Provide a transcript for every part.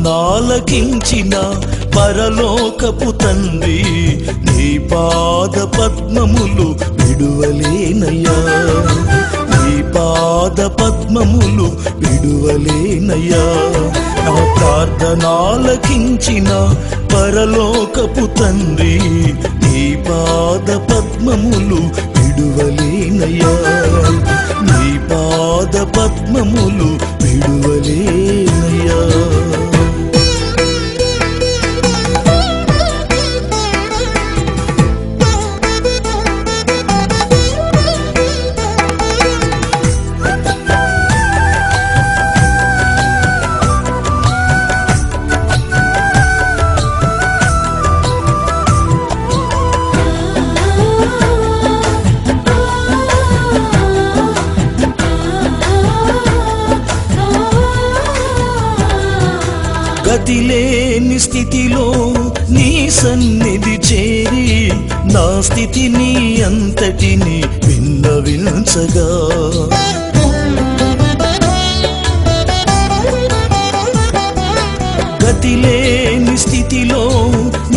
నాలకించిన పరలోకపు తండ్రి నీ పాద పద్మములు విడువలేనయ్యా, నీ పాద పద్మములు విడువలేనయ్యా. నా ప్రార్థనాలకించిన పరలోకపు తండ్రి నీ పాద పద్మములు విడువలేనయ్యా, నీ పాద పద్మములు విడువలేనయ్యా. గతిలేని స్థితిలో నీ సన్నిధి చేరి నా స్థితిని అంతటిని విన్నవించగా, గతిలేని స్థితిలో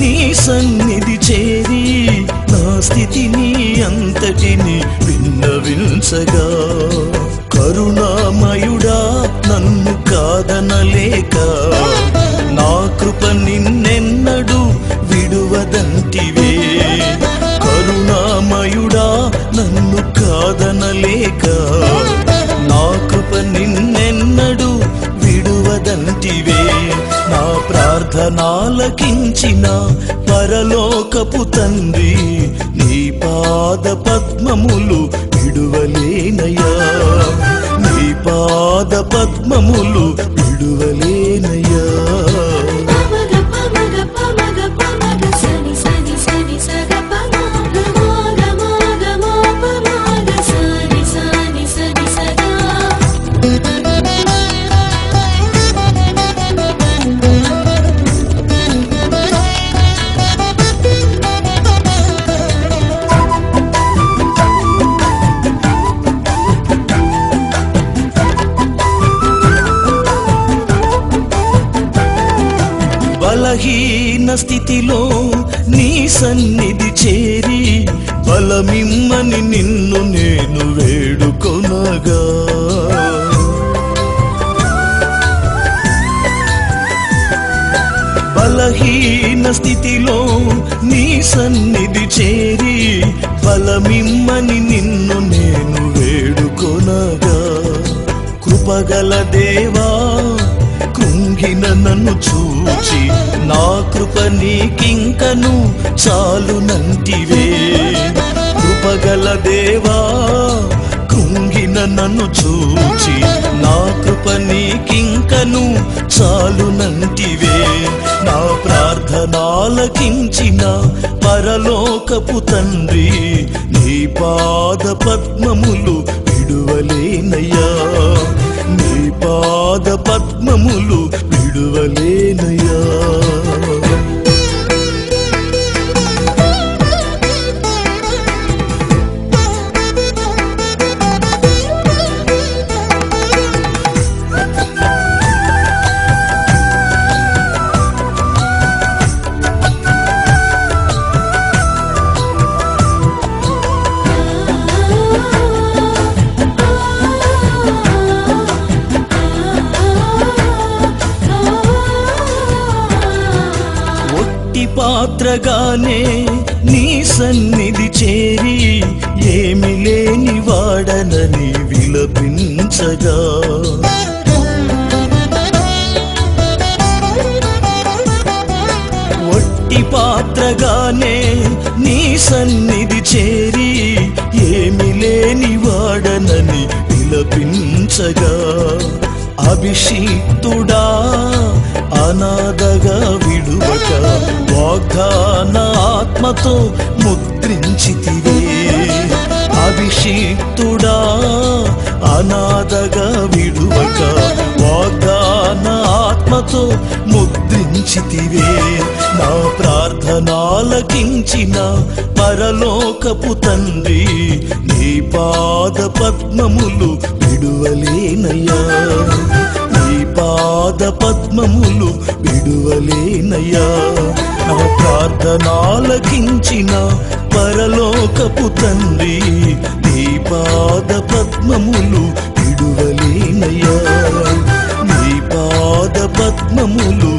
నీ సన్నిధి చేరి నా స్థితిని అంతటిని విన్నవించగా, కరుణామయుడా నన్ను కాదనలేక నా కృప నిన్నెన్నడు విడువదంటివే, కరుణామయుడా నన్ను కాదనలేక నా కృప నిన్నెన్నడు విడువదంటివే. నా ప్రార్థనాలకించిన పరలోకపు తండ్రి నీ పాద పద్మములు విడువలేనయ్యా, నీ పాద పద్మములు విడువలేనయ్యా. బలహీన స్థితిలో నీ సన్నిధి చేరి బలమిమ్మని నిన్ను నేను వేడుకొనగా, బలహీన స్థితిలో నీ సన్నిధి చేరి బలమిమ్మని నిన్ను నేను వేడుకొనగా, కృపగల దేవా కృంగిన నన్ను చూచి నా కృప నీకింకను చాలునంటివే, కృపగల దేవా కృంగిన నన్ను చూచి నా కృప నీకింకను చాలునంటివే. నా ప్రార్థనాలకించిన పరలోకపు తండ్రి నీ పాద పద్మములు విడువలేనయ్యా, నీ పాద పద్మములు విడువలేనయ్యా. పాత్రగానే నీ సన్నిధి చేరి ఏమి లేని వాడనని విలపించగా, ఒట్టి పాత్రగానే నీ సన్నిధి చేరి ఏమి లేని వాడనని విలపించగా, అభిషిక్తుడా అనాథగా విడువక వాగ్దాన ఆత్మతో ముద్రించితివే. అభిషిక్తుడా అనాథగా విడువక వాగ్దాన ఆత్మతో ముద్రించితివే. నా ప్రార్థనాలకించిన పరలోకపు తండ్రి, నీ పాద పద్మములు విడువలేనయ్యా, నీ పాద పద్మములు విడువలేనయ్యా. నా ప్రార్థనాలకించిన పరలోకపు తండ్రి, నీ పాద పద్మములు విడువలేనయ్యా, నీ పాద పద్మములు